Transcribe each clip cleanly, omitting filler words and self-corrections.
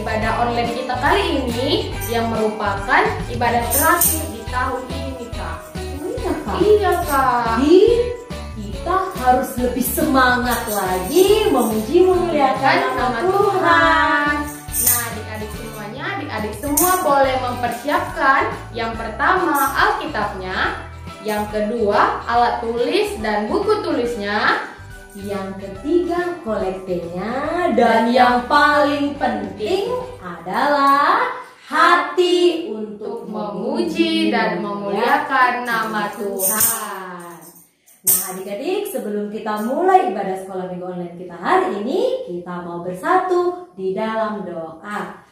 ibadah online kita kali ini yang merupakan ibadah terakhir di tahun ini, Kak. Iya, Kak. Iya, Kak. Jadi kita harus lebih semangat lagi memuji memuliakan nama Tuhan. Nah, adik-adik semuanya, adik-adik semua boleh mempersiapkan yang pertama Alkitabnya, yang kedua alat tulis dan buku tulisnya, Yang ketiga kolektenya, dan yang paling penting adalah hati untuk memuji dan memuliakan nama Tuhan. Nah adik-adik, sebelum kita mulai ibadah sekolah minggu online kita hari ini, kita mau bersatu di dalam doa.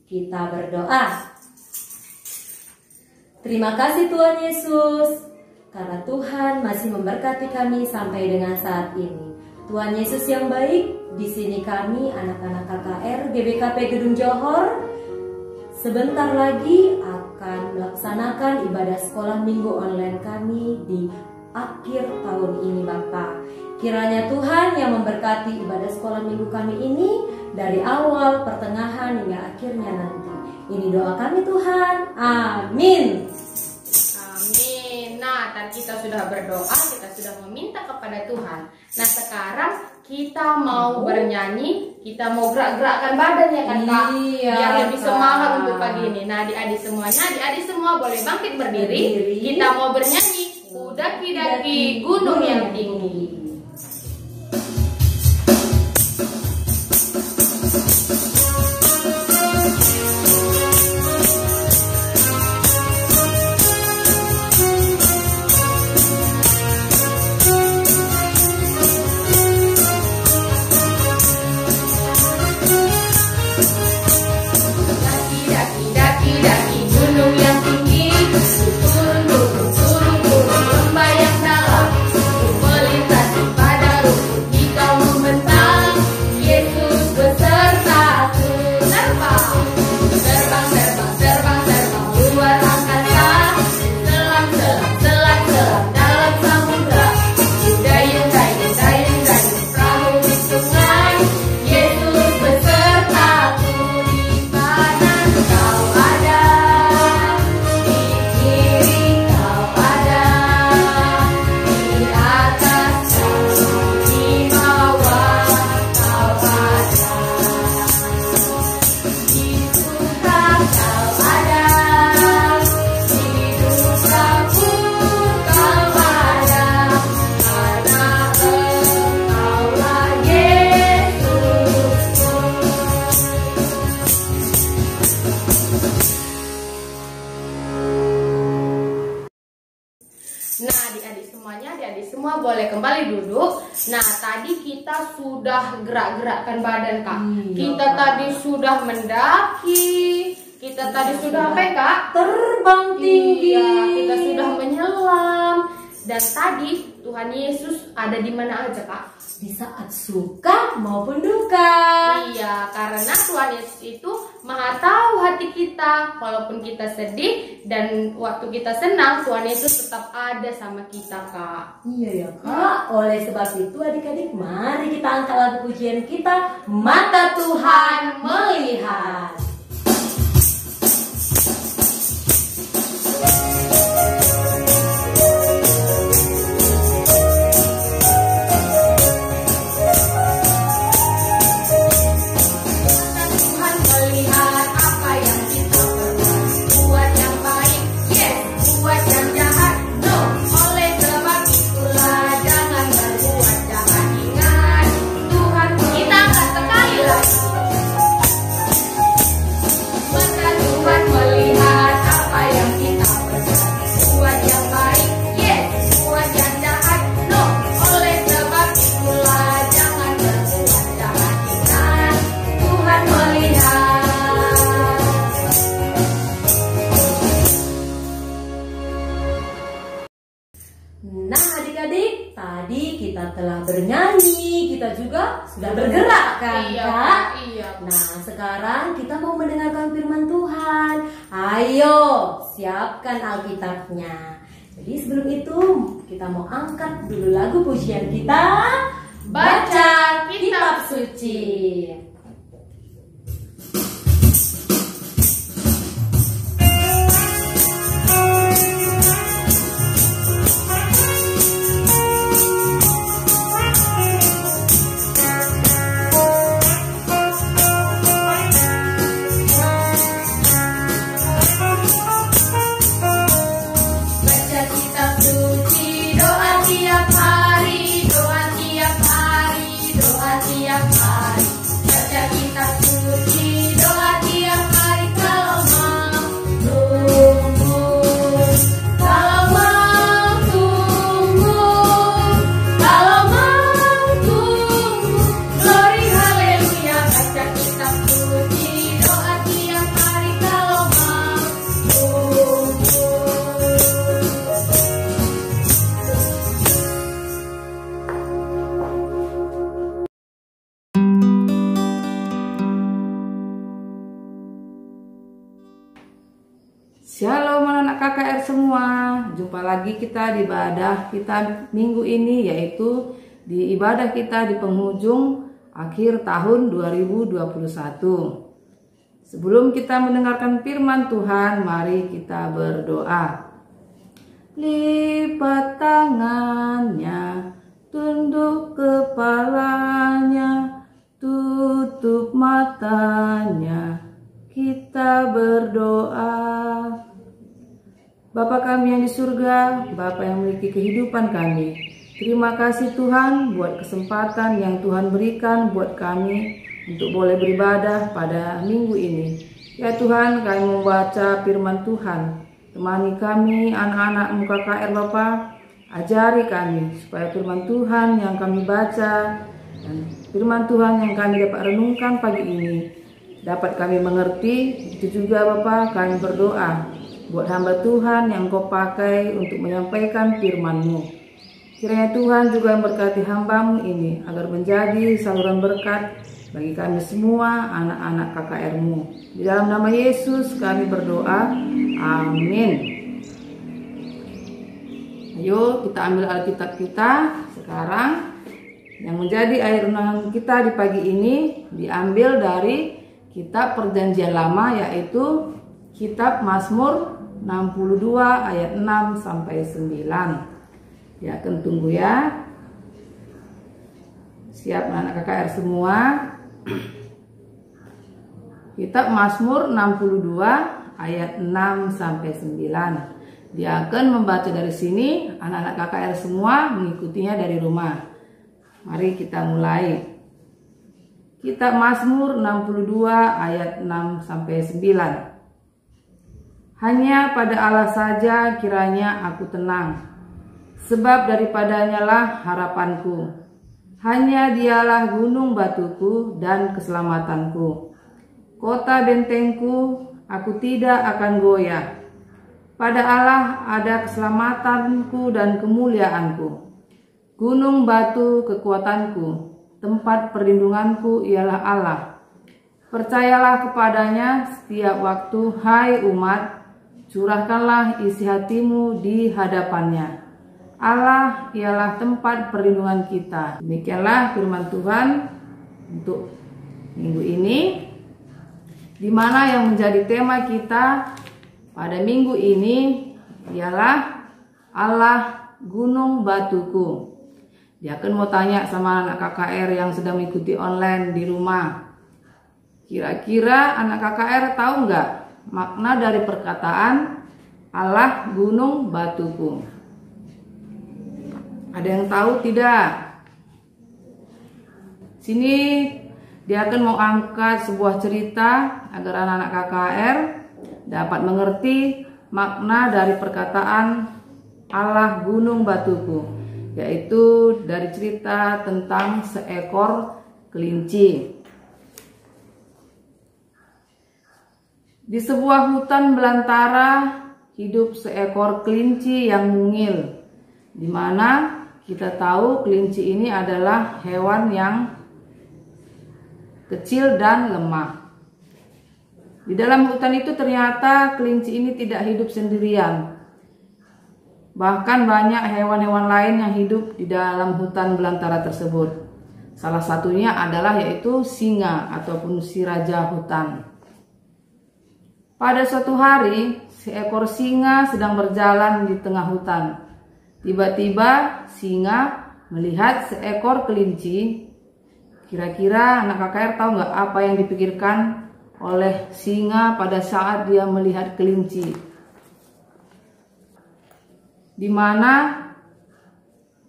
Kita berdoa. Terima kasih Tuhan Yesus, karena Tuhan masih memberkati kami sampai dengan saat ini. Tuhan Yesus yang baik, di sini kami anak-anak KKR GBKP Gedung Johor sebentar lagi akan melaksanakan ibadah sekolah minggu online kami di akhir tahun ini, Bapak. Kiranya Tuhan yang memberkati ibadah sekolah minggu kami ini dari awal, pertengahan hingga akhirnya nanti. Ini doa kami Tuhan. Amin. Nah, tadi kita sudah berdoa, kita sudah meminta kepada Tuhan. Nah, sekarang kita mau bernyanyi, kita mau gerak-gerakkan badan ya kan, Kak? Iya, biar lebih Kak. semangat untuk pagi ini. Nah, adik-adik semuanya, adik-adik semua boleh bangkit berdiri. Kita mau bernyanyi, Daki-daki gunung yang tinggi. Daki-daki gunung yang tinggi, turun lembah yang dalam, melintasi pada rumput hijau membentang. Yesus besertaku terbang, terbang, terbang, terbang, terbang luar angkasa, selam, selam, selam, selam dalam samudra, dayung, dayung, dayung, dayung perahu di sungai. Yesus besertaku di kanan kau ada, di kiri kau ada, di atas kau, di bawah kau ada, di suka kau ada, di duka pun kau ada, karena Engkaulah Yesusku. Nah, adik-adik semuanya, adik-adik semua boleh kembali duduk. Nah, tadi kita sudah gerak-gerakkan badan, Kak. Iya, Kita Kak. tadi sudah mendaki. Kita tadi sudah apa, ya, Kak? Terbang tinggi. Iya, kita sudah menyelam. Dan tadi Tuhan Yesus ada di mana aja, Kak? Di saat suka maupun duka. Iya, karena Tuhan Yesus itu Maha tahu hati kita. Walaupun kita sedih dan waktu kita senang, Tuhan Yesus tetap ada sama kita, Kak. Iya ya Kak. Oleh sebab itu adik-adik, mari kita angkat lagu pujian kita, Mata Tuhan Melihat. Tuhan melihat apa yang kita perbuat, buat yang baik, yes, buat yang jahat, no. Oleh sebab itulah jangan berbuat jahat. Ingat, Tuhan kita akan sekali lagi. Mata Tuhan melihat apa yang kita perbuat, buat yang baik, yes, buat yang jahat, no. Oleh sebab itulah jangan berbuat jahat. Ingat, Tuhan melihat. Nah adik-adik, tadi kita telah bernyanyi, kita juga sudah bergerak kan Iya, Kak? iya. Nah sekarang kita mau mendengarkan firman Tuhan. Ayo siapkan Alkitabnya. Jadi sebelum itu kita mau angkat dulu lagu pujian kita, Baca Kitab Suci. Shalom anak-anak KKR semua. Jumpa lagi kita di ibadah kita minggu ini, yaitu di ibadah kita di penghujung akhir tahun 2021. Sebelum kita mendengarkan firman Tuhan, mari kita berdoa. Lipat tangannya, tunduk kepalanya, tutup matanya, kita berdoa. Bapa kami yang di surga, Bapa yang memiliki kehidupan kami, terima kasih Tuhan buat kesempatan yang Tuhan berikan buat kami untuk boleh beribadah pada minggu ini. Ya Tuhan, kami membaca firman Tuhan. Temani kami anak-anak KKR Bapa, ajari kami supaya firman Tuhan yang kami baca dan firman Tuhan yang kami dapat renungkan pagi ini dapat kami mengerti. Itu juga Bapa, kami berdoa buat hamba Tuhan yang Kau pakai untuk menyampaikan firman-Mu. Kiranya Tuhan juga memberkati hamba-Mu ini agar menjadi saluran berkat bagi kami semua anak-anak KKR-Mu. Di dalam nama Yesus kami berdoa, amin. Ayo kita ambil Alkitab kita sekarang. Yang menjadi ayat renungan kita di pagi ini diambil dari Kitab Perjanjian Lama, yaitu Kitab Mazmur 62 ayat 6 sampai 9. Ya, akan tunggu ya. Siap anak KKR semua. Kitab Mazmur 62 ayat 6 sampai 9. Dia akan membaca dari sini, anak-anak KKR semua mengikutinya dari rumah. Mari kita mulai. Kitab Mazmur 62 ayat 6 sampai 9. Hanya pada Allah saja kiranya aku tenang, sebab daripadanya lah harapanku. Hanya Dialah gunung batuku dan keselamatanku, kota bentengku, aku tidak akan goyah. Pada Allah ada keselamatanku dan kemuliaanku. Gunung batu kekuatanku, tempat perlindunganku ialah Allah. Percayalah kepadanya setiap waktu, hai umat, curahkanlah isi hatimu di hadapannya. Allah ialah tempat perlindungan kita. Demikianlah firman Tuhan untuk minggu ini, di mana yang menjadi tema kita pada minggu ini ialah Allah gunung batuku. Dia akan mau tanya sama anak KKR yang sedang mengikuti online di rumah. Kira-kira anak KKR tahu nggak makna dari perkataan Allah gunung batuku? Ada yang tahu tidak? Sini dia akan mau angkat sebuah cerita agar anak-anak KKR dapat mengerti makna dari perkataan Allah gunung batuku, yaitu dari cerita tentang seekor kelinci. Di sebuah hutan belantara hidup seekor kelinci yang mungil, di mana kita tahu kelinci ini adalah hewan yang kecil dan lemah. Di dalam hutan itu ternyata kelinci ini tidak hidup sendirian. Bahkan banyak hewan-hewan lain yang hidup di dalam hutan belantara tersebut. Salah satunya adalah yaitu singa ataupun si raja hutan. Pada suatu hari, seekor singa sedang berjalan di tengah hutan. Tiba-tiba singa melihat seekor kelinci. Kira-kira anak KKR tahu nggak apa yang dipikirkan oleh singa pada saat dia melihat kelinci? Di mana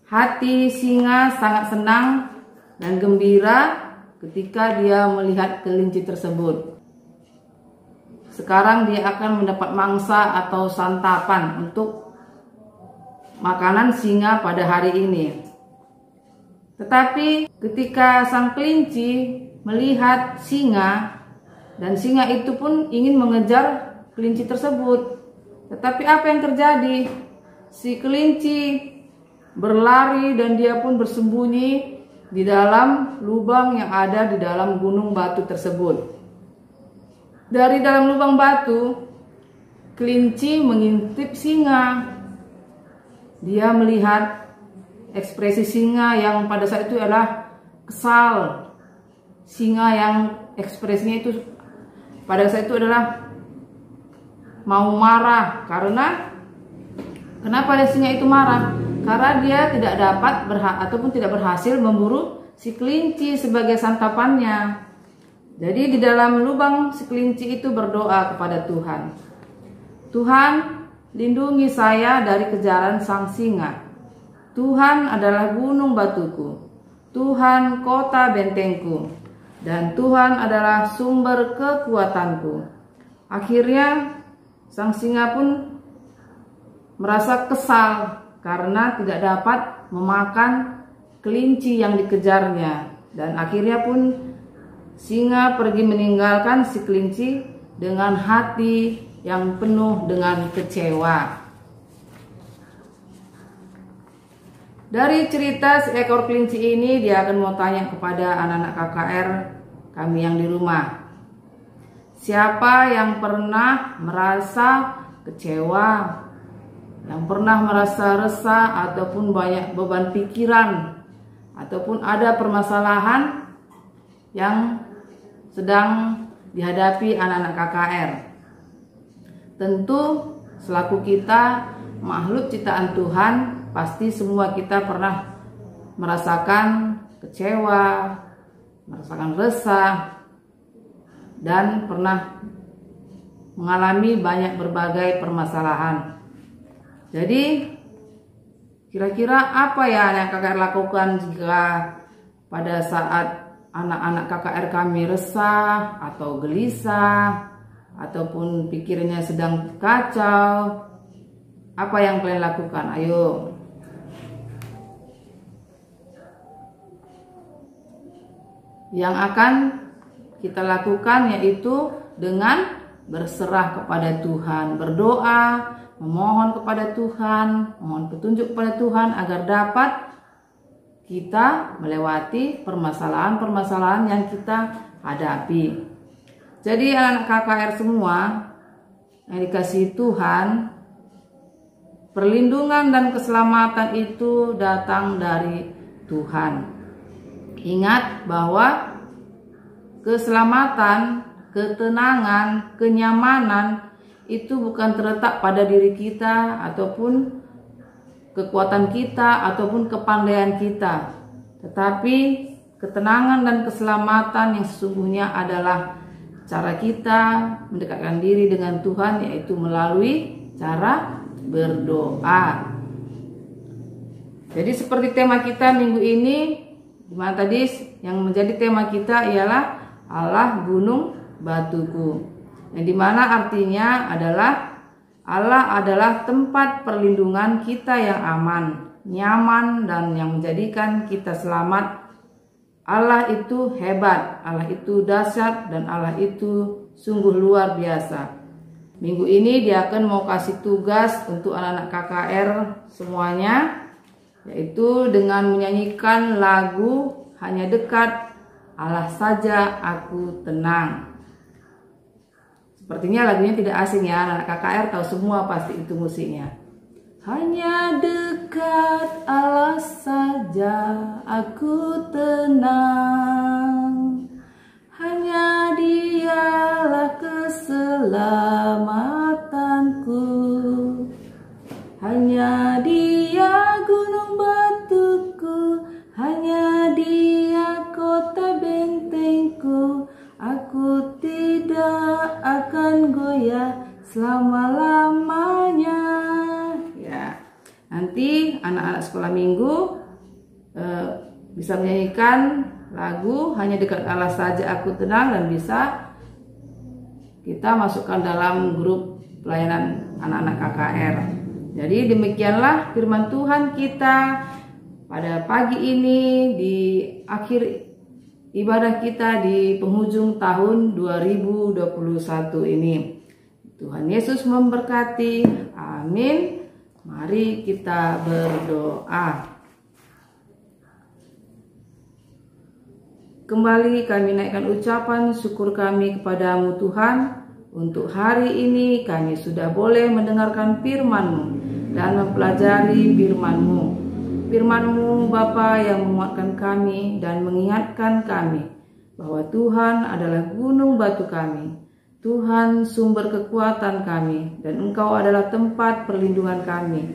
hati singa sangat senang dan gembira ketika dia melihat kelinci tersebut. Sekarang dia akan mendapat mangsa atau santapan untuk makanan singa pada hari ini. Tetapi ketika sang kelinci melihat singa, dan singa itu pun ingin mengejar kelinci tersebut. Tetapi apa yang terjadi? Si kelinci berlari dan dia pun bersembunyi di dalam lubang yang ada di dalam gunung batu tersebut. Dari dalam lubang batu, kelinci mengintip singa. Dia melihat ekspresi singa yang pada saat itu adalah kesal. Singa yang ekspresinya itu pada saat itu adalah mau marah. Kenapa singa itu marah? Karena dia tidak dapat ataupun tidak berhasil memburu si kelinci sebagai santapannya. Jadi di dalam lubang si kelinci itu berdoa kepada Tuhan. Tuhan, lindungi saya dari kejaran sang singa. Tuhan adalah gunung batuku. Tuhan kota bentengku. Dan Tuhan adalah sumber kekuatanku. Akhirnya sang singa pun merasa kesal karena tidak dapat memakan kelinci yang dikejarnya. Dan akhirnya pun singa pergi meninggalkan si kelinci dengan hati yang penuh dengan kecewa. Dari cerita seekor kelinci ini, dia akan mau tanya kepada anak-anak KKR kami yang di rumah. Siapa yang pernah merasa kecewa, yang pernah merasa resah ataupun banyak beban pikiran, ataupun ada permasalahan yang sedang dihadapi anak-anak KKR? Tentu selaku kita makhluk ciptaan Tuhan, pasti semua kita pernah merasakan kecewa, merasakan resah, dan pernah mengalami banyak berbagai permasalahan. Jadi kira-kira apa ya yang KKR lakukan jika pada saat anak-anak KKR kami resah atau gelisah ataupun pikirannya sedang kacau? Apa yang kalian lakukan? Ayo. Yang akan kita lakukan yaitu dengan berserah kepada Tuhan, berdoa, memohon kepada Tuhan, mohon petunjuk kepada Tuhan agar dapat kita melewati permasalahan-permasalahan yang kita hadapi. Jadi anak KKR semua yang dikasihi Tuhan, perlindungan dan keselamatan itu datang dari Tuhan. Ingat bahwa keselamatan, ketenangan, kenyamanan itu bukan terletak pada diri kita ataupun kekuatan kita ataupun kepandaian kita, tetapi ketenangan dan keselamatan yang sesungguhnya adalah cara kita mendekatkan diri dengan Tuhan, yaitu melalui cara berdoa. Jadi seperti tema kita minggu ini, dimana tadi yang menjadi tema kita ialah Allah gunung batuku, yang dimana artinya adalah Allah adalah tempat perlindungan kita yang aman, nyaman, dan yang menjadikan kita selamat. Allah itu hebat, Allah itu dahsyat, dan Allah itu sungguh luar biasa. Minggu ini dia akan mau kasih tugas untuk anak-anak KKR semuanya, yaitu dengan menyanyikan lagu Hanya Dekat Allah Saja Aku Tenang. Sepertinya lagunya tidak asing ya, anak-anak KKR tahu semua pasti itu musiknya. Hanya dekat Allah saja aku tenang, hanya Dialah keselamatanku, hanya Dia gunung batuku, hanya Dia kota bentengku. Aku tidak akan goyah selama-lamanya. Ya, nanti anak-anak sekolah minggu bisa menyanyikan lagu Hanya Dekat Allah Saja Aku Tenang, dan bisa kita masukkan dalam grup pelayanan anak-anak KKR. Jadi demikianlah firman Tuhan kita pada pagi ini di akhir ibadah kita di penghujung tahun 2021 ini. Tuhan Yesus memberkati. Amin. Mari kita berdoa. Kembali kami naikkan ucapan syukur kami kepadamu Tuhan, Untuk hari ini kami sudah boleh mendengarkan firman-Mu dan mempelajari firman-Mu. Firman-Mu Bapa yang menguatkan kami dan mengingatkan kami bahwa Tuhan adalah gunung batu kami, Tuhan sumber kekuatan kami, dan Engkau adalah tempat perlindungan kami.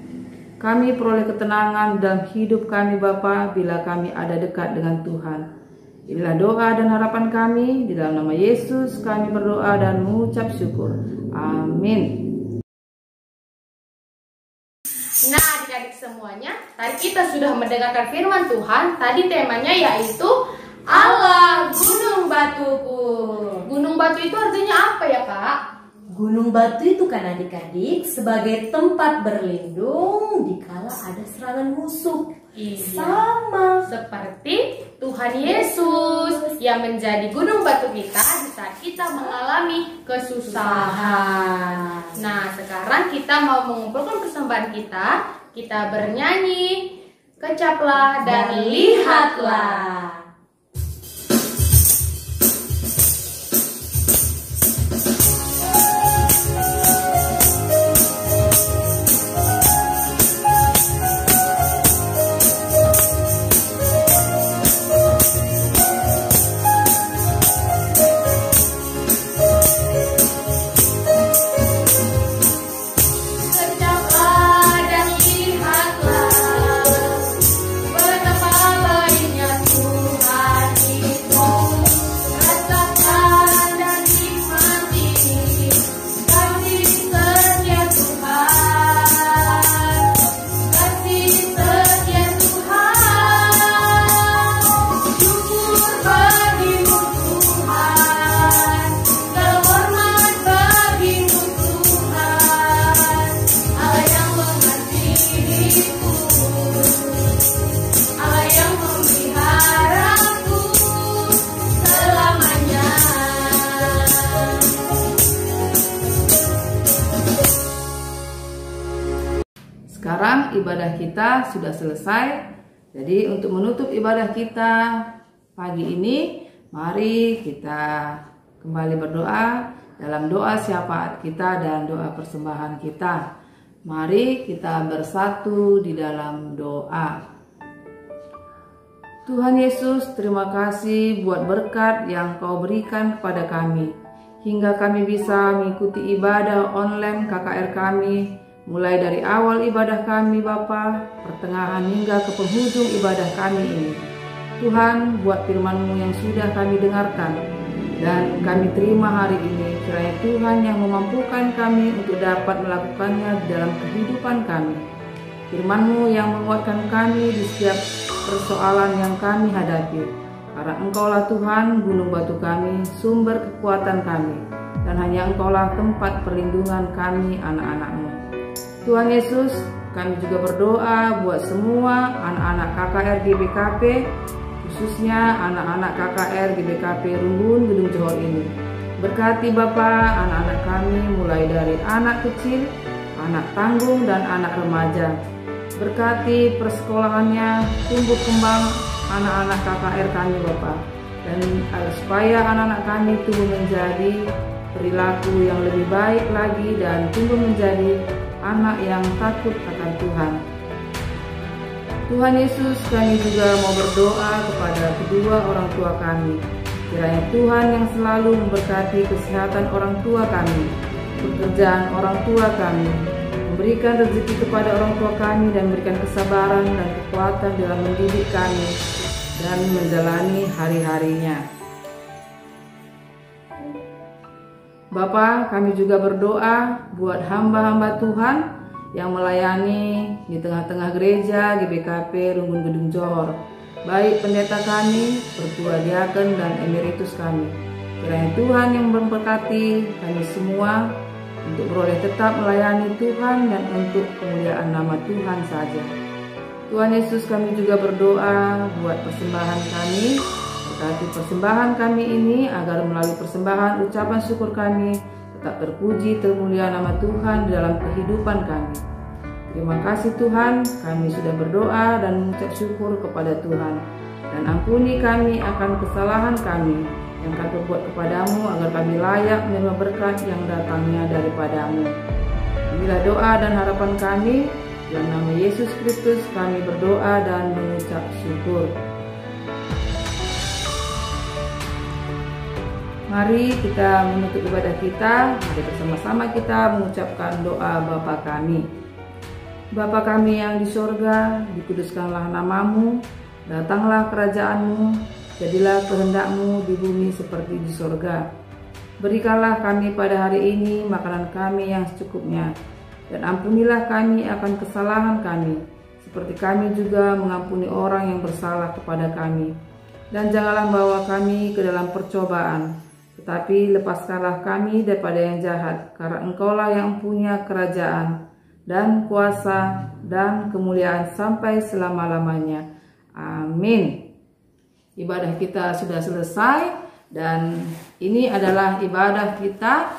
Kami peroleh ketenangan dalam hidup kami Bapa bila kami ada dekat dengan Tuhan. Inilah doa dan harapan kami, di dalam nama Yesus kami berdoa dan mengucap syukur. Amin. Nah, adik-adik semuanya, tadi kita sudah mendengarkan firman Tuhan. Tadi temanya yaitu Allah gunung batuku. Gunung batu itu artinya apa ya, Kak? Gunung batu itu kan adik-adik sebagai tempat berlindung dikala ada serangan musuh. Iya. Sama Seperti Tuhan Yesus yang menjadi gunung batu kita di saat kita mengalami kesusahan. Nah, sekarang kita mau mengumpulkan persembahan kita. Kita bernyanyi, kecaplah dan lihatlah. Sekarang ibadah kita sudah selesai. Jadi untuk menutup ibadah kita pagi ini, mari kita kembali berdoa dalam doa syafaat kita dan doa persembahan kita. Mari kita bersatu di dalam doa. Tuhan Yesus, terima kasih buat berkat yang Kau berikan kepada kami, hingga kami bisa mengikuti ibadah online KKR kami, mulai dari awal ibadah kami Bapa, pertengahan hingga ke penghujung ibadah kami ini. Tuhan, buat firman-Mu yang sudah kami dengarkan dan kami terima hari ini, kiranya Tuhan yang memampukan kami untuk dapat melakukannya di dalam kehidupan kami. Firman-Mu yang menguatkan kami di setiap persoalan yang kami hadapi, karena Engkaulah Tuhan gunung batu kami, sumber kekuatan kami, dan hanya Engkaulah tempat perlindungan kami anak-anak-Mu. Tuhan Yesus, kami juga berdoa buat semua anak-anak KKR GBKP, khususnya anak-anak KKR GBKP Rumbun Gedung Johor ini. Berkati Bapa anak-anak kami mulai dari anak kecil, anak tanggung, dan anak remaja. Berkati persekolahannya, tumbuh kembang anak-anak KKR kami Bapa, dan supaya anak-anak kami tumbuh menjadi perilaku yang lebih baik lagi dan tumbuh menjadi anak yang takut akan Tuhan. Tuhan Yesus, kami juga mau berdoa kepada kedua orang tua kami. Kiranya Tuhan yang selalu memberkati kesehatan orang tua kami, pekerjaan orang tua kami, memberikan rezeki kepada orang tua kami, dan memberikan kesabaran dan kekuatan dalam mendidik kami dan menjalani hari-harinya. Bapa, kami juga berdoa buat hamba-hamba Tuhan yang melayani di tengah-tengah gereja GBKP Rumbun Gedung Johor, baik pendeta kami, pertua diaken, dan emeritus kami. Kiranya Tuhan yang memberkati kami semua untuk beroleh tetap melayani Tuhan dan untuk kemuliaan nama Tuhan saja. Tuhan Yesus, kami juga berdoa buat persembahan kami. Berkati persembahan kami ini agar melalui persembahan ucapan syukur kami tetap terpuji termulia nama Tuhan di dalam kehidupan kami. Terima kasih Tuhan, kami sudah berdoa dan mengucap syukur kepada Tuhan. Dan ampuni kami akan kesalahan kami, yang kami perbuat kepadamu, agar kami layak menerima berkat yang datangnya daripadamu. Inilah doa dan harapan kami, dalam nama Yesus Kristus kami berdoa dan mengucap syukur. Mari kita menutup ibadah kita. Mari bersama-sama kita mengucapkan doa Bapa kami. Bapa kami yang di sorga, dikuduskanlah namamu, datanglah kerajaanmu, jadilah kehendakmu di bumi seperti di sorga. Berikanlah kami pada hari ini makanan kami yang secukupnya, dan ampunilah kami akan kesalahan kami, seperti kami juga mengampuni orang yang bersalah kepada kami. Dan janganlah membawa kami ke dalam percobaan, tetapi lepaskanlah kami daripada yang jahat, karena Engkaulah yang punya kerajaan dan kuasa dan kemuliaan sampai selama-lamanya. Amin. Ibadah kita sudah selesai, dan ini adalah ibadah kita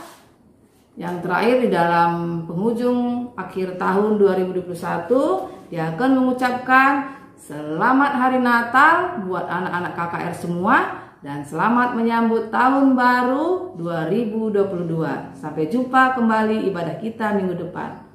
yang terakhir di dalam penghujung akhir tahun 2021. Dia akan mengucapkan selamat hari Natal buat anak-anak KKR semua, dan selamat menyambut tahun baru 2022. Sampai jumpa kembali ibadah kita minggu depan.